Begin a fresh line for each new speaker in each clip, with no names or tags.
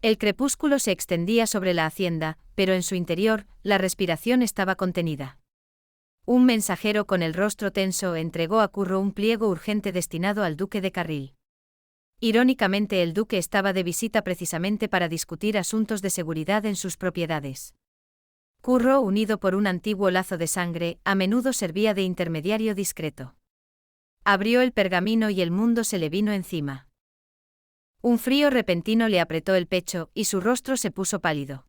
El crepúsculo se extendía sobre la hacienda, pero en su interior, la respiración estaba contenida. Un mensajero con el rostro tenso entregó a Curro un pliego urgente destinado al duque de Carril. Irónicamente, el duque estaba de visita precisamente para discutir asuntos de seguridad en sus propiedades. Curro, unido por un antiguo lazo de sangre, a menudo servía de intermediario discreto. Abrió el pergamino y el mundo se le vino encima. Un frío repentino le apretó el pecho y su rostro se puso pálido.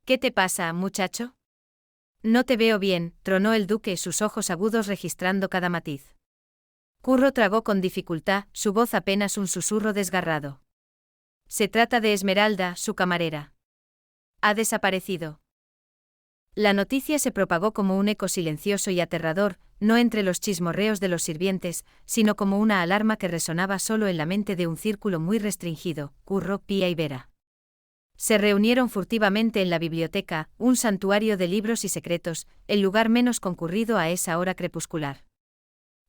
¿Qué te pasa, muchacho? No te veo bien, tronó el duque, sus ojos agudos registrando cada matiz. Curro tragó con dificultad, su voz apenas un susurro desgarrado. Se trata de Esmeralda, su camarera. Ha desaparecido. La noticia se propagó como un eco silencioso y aterrador, no entre los chismorreos de los sirvientes, sino como una alarma que resonaba solo en la mente de un círculo muy restringido, Curro, Pía y Vera. Se reunieron furtivamente en la biblioteca, un santuario de libros y secretos, el lugar menos concurrido a esa hora crepuscular.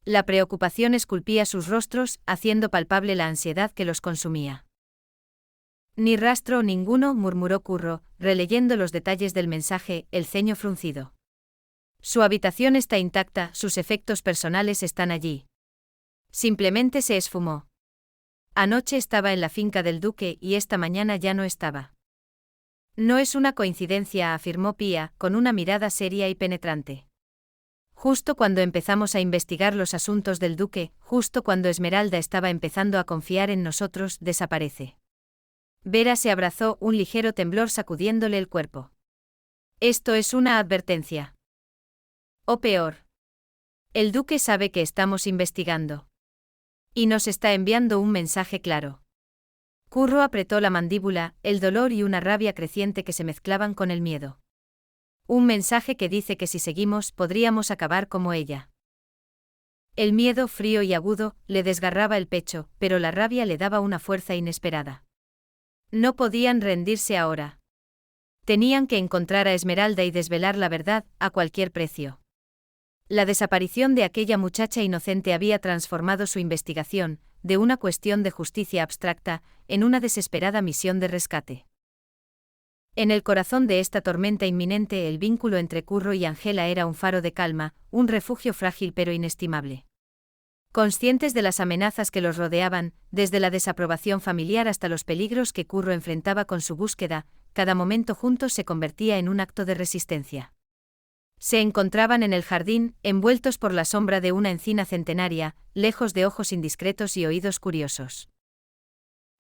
La preocupación esculpía sus rostros, haciendo palpable la ansiedad que los consumía. Ni rastro ninguno, murmuró Curro, releyendo los detalles del mensaje, el ceño fruncido. Su habitación está intacta, sus efectos personales están allí. Simplemente se esfumó. Anoche estaba en la finca del duque y esta mañana ya no estaba. No es una coincidencia, afirmó Pía, con una mirada seria y penetrante. Justo cuando empezamos a investigar los asuntos del duque, justo cuando Esmeralda estaba empezando a confiar en nosotros, desaparece. Vera se abrazó, un ligero temblor sacudiéndole el cuerpo. Esto es una advertencia. O peor. El duque sabe que estamos investigando. Y nos está enviando un mensaje claro. Curro apretó la mandíbula, el dolor y una rabia creciente que se mezclaban con el miedo. Un mensaje que dice que si seguimos podríamos acabar como ella. El miedo, frío y agudo, le desgarraba el pecho, pero la rabia le daba una fuerza inesperada. No podían rendirse ahora. Tenían que encontrar a Esmeralda y desvelar la verdad, a cualquier precio. La desaparición de aquella muchacha inocente había transformado su investigación, de una cuestión de justicia abstracta, en una desesperada misión de rescate. En el corazón de esta tormenta inminente, el vínculo entre Curro y Ángela era un faro de calma, un refugio frágil pero inestimable. Conscientes de las amenazas que los rodeaban, desde la desaprobación familiar hasta los peligros que Curro enfrentaba con su búsqueda, cada momento juntos se convertía en un acto de resistencia. Se encontraban en el jardín, envueltos por la sombra de una encina centenaria, lejos de ojos indiscretos y oídos curiosos.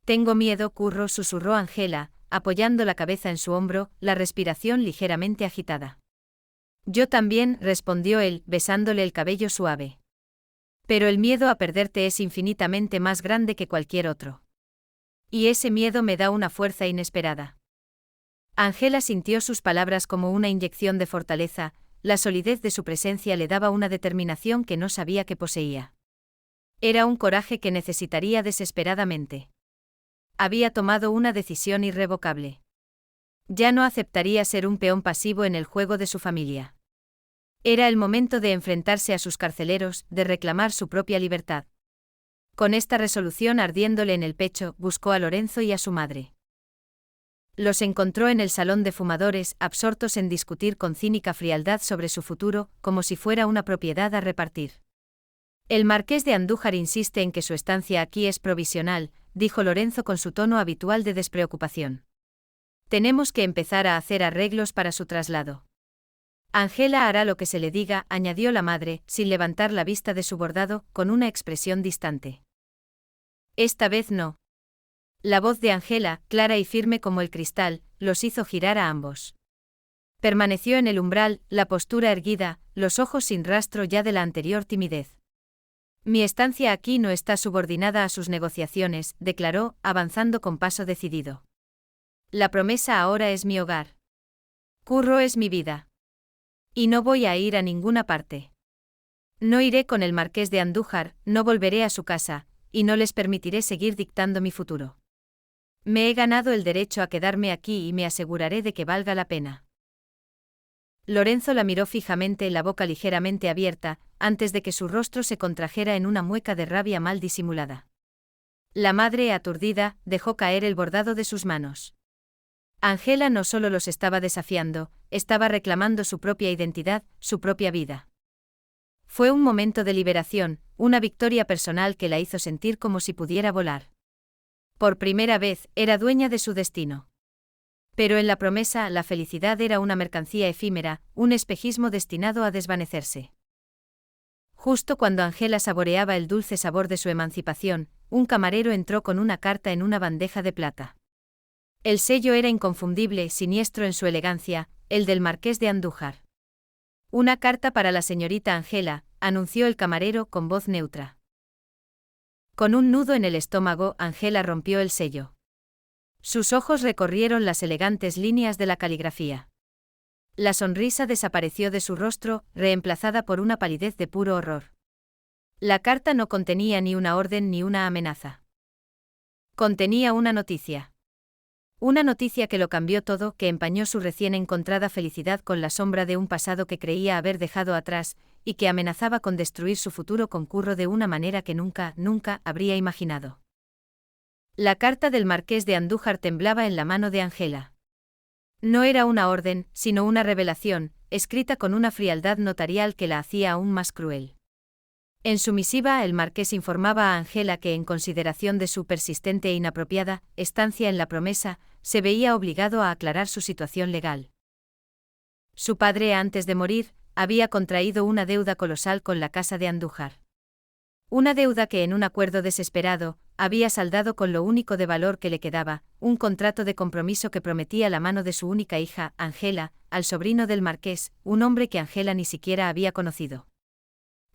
Tengo miedo, Curro, susurró Ángela, apoyando la cabeza en su hombro, la respiración ligeramente agitada. Yo también, respondió él, besándole el cabello suave. Pero el miedo a perderte es infinitamente más grande que cualquier otro. Y ese miedo me da una fuerza inesperada. Ángela sintió sus palabras como una inyección de fortaleza, la solidez de su presencia le daba una determinación que no sabía que poseía. Era un coraje que necesitaría desesperadamente. Había tomado una decisión irrevocable. Ya no aceptaría ser un peón pasivo en el juego de su familia. Era el momento de enfrentarse a sus carceleros, de reclamar su propia libertad. Con esta resolución ardiéndole en el pecho, buscó a Lorenzo y a su madre. Los encontró en el salón de fumadores, absortos en discutir con cínica frialdad sobre su futuro, como si fuera una propiedad a repartir. El marqués de Andújar insiste en que su estancia aquí es provisional, dijo Lorenzo con su tono habitual de despreocupación. Tenemos que empezar a hacer arreglos para su traslado. Ángela hará lo que se le diga, añadió la madre, sin levantar la vista de su bordado, con una expresión distante. Esta vez no. La voz de Ángela, clara y firme como el cristal, los hizo girar a ambos. Permaneció en el umbral, la postura erguida, los ojos sin rastro ya de la anterior timidez. Mi estancia aquí no está subordinada a sus negociaciones, declaró, avanzando con paso decidido. La promesa ahora es mi hogar. Curro es mi vida. Y no voy a ir a ninguna parte. No iré con el marqués de Andújar, no volveré a su casa, y no les permitiré seguir dictando mi futuro. Me he ganado el derecho a quedarme aquí y me aseguraré de que valga la pena. Lorenzo la miró fijamente, la boca ligeramente abierta, antes de que su rostro se contrajera en una mueca de rabia mal disimulada. La madre, aturdida, dejó caer el bordado de sus manos. Angela no solo los estaba desafiando, estaba reclamando su propia identidad, su propia vida. Fue un momento de liberación, una victoria personal que la hizo sentir como si pudiera volar. Por primera vez, era dueña de su destino. Pero en la promesa, la felicidad era una mercancía efímera, un espejismo destinado a desvanecerse. Justo cuando Angela saboreaba el dulce sabor de su emancipación, un camarero entró con una carta en una bandeja de plata. El sello era inconfundible, siniestro en su elegancia, el del marqués de Andújar. Una carta para la señorita Angela, anunció el camarero con voz neutra. Con un nudo en el estómago, Angela rompió el sello. Sus ojos recorrieron las elegantes líneas de la caligrafía. La sonrisa desapareció de su rostro, reemplazada por una palidez de puro horror. La carta no contenía ni una orden ni una amenaza. Contenía una noticia. Una noticia que lo cambió todo, que empañó su recién encontrada felicidad con la sombra de un pasado que creía haber dejado atrás, y que amenazaba con destruir su futuro con Curro de una manera que nunca habría imaginado. La carta del marqués de Andújar temblaba en la mano de Angela. No era una orden, sino una revelación, escrita con una frialdad notarial que la hacía aún más cruel. En su misiva, el marqués informaba a Angela que, en consideración de su persistente e inapropiada estancia en la promesa, se veía obligado a aclarar su situación legal. Su padre, antes de morir, había contraído una deuda colosal con la casa de Andújar. Una deuda que, en un acuerdo desesperado, había saldado con lo único de valor que le quedaba, un contrato de compromiso que prometía la mano de su única hija, Angela, al sobrino del marqués, un hombre que Angela ni siquiera había conocido.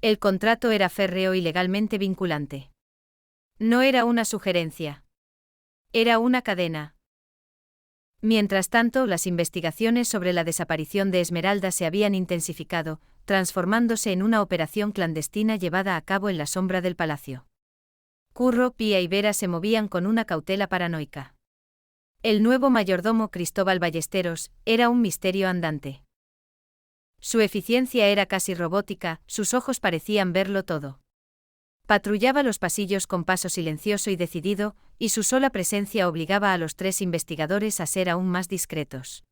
El contrato era férreo y legalmente vinculante. No era una sugerencia. Era una cadena. Mientras tanto, las investigaciones sobre la desaparición de Esmeralda se habían intensificado, transformándose en una operación clandestina llevada a cabo en la sombra del palacio. Curro, Pía y Vera se movían con una cautela paranoica. El nuevo mayordomo Cristóbal Ballesteros era un misterio andante. Su eficiencia era casi robótica, sus ojos parecían verlo todo. Patrullaba los pasillos con paso silencioso y decidido, y su sola presencia obligaba a los tres investigadores a ser aún más discretos.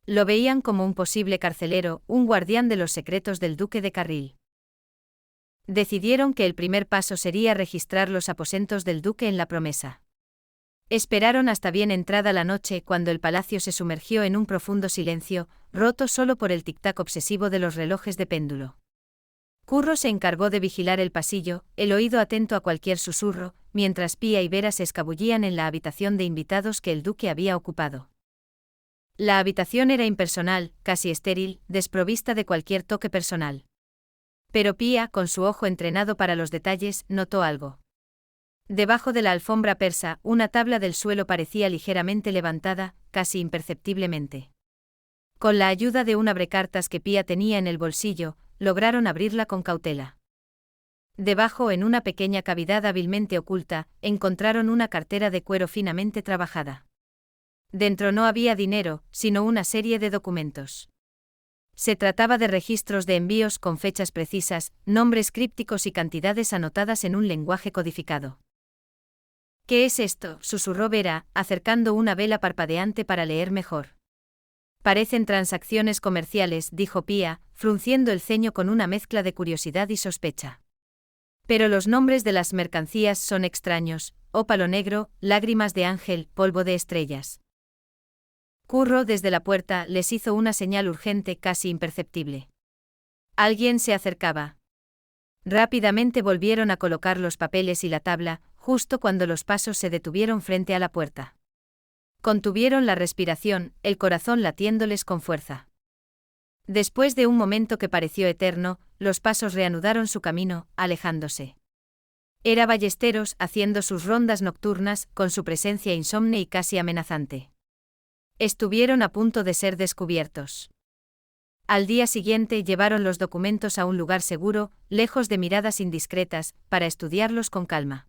Lo veían como un posible carcelero, un guardián de los secretos del duque de Carril. Decidieron que el primer paso sería registrar los aposentos del duque en la promesa. Esperaron hasta bien entrada la noche, cuando el palacio se sumergió en un profundo silencio, roto solo por el tic-tac obsesivo de los relojes de péndulo. Curro se encargó de vigilar el pasillo, el oído atento a cualquier susurro, mientras Pía y Vera se escabullían en la habitación de invitados que el duque había ocupado. La habitación era impersonal, casi estéril, desprovista de cualquier toque personal. Pero Pía, con su ojo entrenado para los detalles, notó algo. Debajo de la alfombra persa, una tabla del suelo parecía ligeramente levantada, casi imperceptiblemente. Con la ayuda de un abrecartas que Pía tenía en el bolsillo, lograron abrirla con cautela. Debajo, en una pequeña cavidad hábilmente oculta, encontraron una cartera de cuero finamente trabajada. Dentro no había dinero, sino una serie de documentos. Se trataba de registros de envíos con fechas precisas, nombres crípticos y cantidades anotadas en un lenguaje codificado. «¿Qué es esto?», susurró Vera, acercando una vela parpadeante para leer mejor. «Parecen transacciones comerciales», dijo Pía, frunciendo el ceño con una mezcla de curiosidad y sospecha. «Pero los nombres de las mercancías son extraños: ópalo negro, lágrimas de ángel, polvo de estrellas». Curro, desde la puerta, les hizo una señal urgente, casi imperceptible. Alguien se acercaba. Rápidamente volvieron a colocar los papeles y la tabla, justo cuando los pasos se detuvieron frente a la puerta. Contuvieron la respiración, el corazón latiéndoles con fuerza. Después de un momento que pareció eterno, los pasos reanudaron su camino, alejándose. Era Ballesteros, haciendo sus rondas nocturnas, con su presencia insomne y casi amenazante. Estuvieron a punto de ser descubiertos. Al día siguiente llevaron los documentos a un lugar seguro, lejos de miradas indiscretas, para estudiarlos con calma.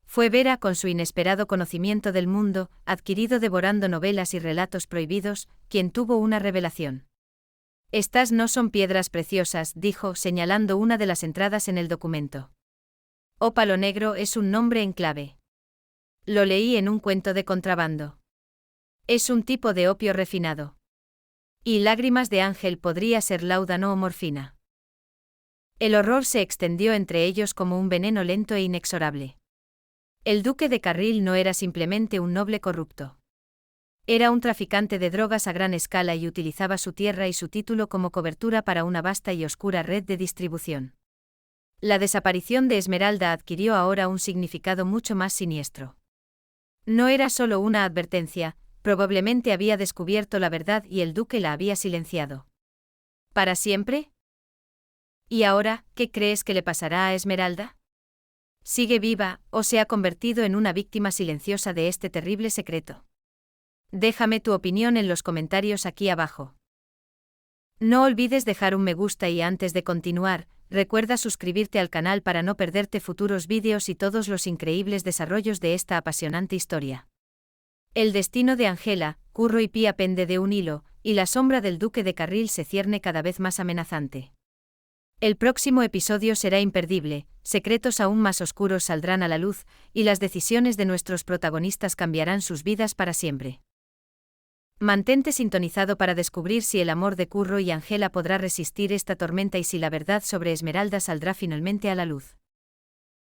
Fue Vera, con su inesperado conocimiento del mundo, adquirido devorando novelas y relatos prohibidos, quien tuvo una revelación. «Estas no son piedras preciosas», dijo, señalando una de las entradas en el documento. «Ópalo negro es un nombre en clave». Lo leí en un cuento de contrabando. Es un tipo de opio refinado. Y Lágrimas de Ángel podría ser láudano o morfina. El horror se extendió entre ellos como un veneno lento e inexorable. El duque de Carril no era simplemente un noble corrupto. Era un traficante de drogas a gran escala y utilizaba su tierra y su título como cobertura para una vasta y oscura red de distribución. La desaparición de Esmeralda adquirió ahora un significado mucho más siniestro. No era solo una advertencia, probablemente había descubierto la verdad y el duque la había silenciado. ¿Para siempre? ¿Y ahora, qué crees que le pasará a Esmeralda? ¿Sigue viva, o se ha convertido en una víctima silenciosa de este terrible secreto? Déjame tu opinión en los comentarios aquí abajo. No olvides dejar un me gusta y antes de continuar, recuerda suscribirte al canal para no perderte futuros vídeos y todos los increíbles desarrollos de esta apasionante historia. El destino de Angela, Curro y Pía pende de un hilo, y la sombra del duque de Carril se cierne cada vez más amenazante. El próximo episodio será imperdible, secretos aún más oscuros saldrán a la luz, y las decisiones de nuestros protagonistas cambiarán sus vidas para siempre. Mantente sintonizado para descubrir si el amor de Curro y Angela podrá resistir esta tormenta y si la verdad sobre Esmeralda saldrá finalmente a la luz.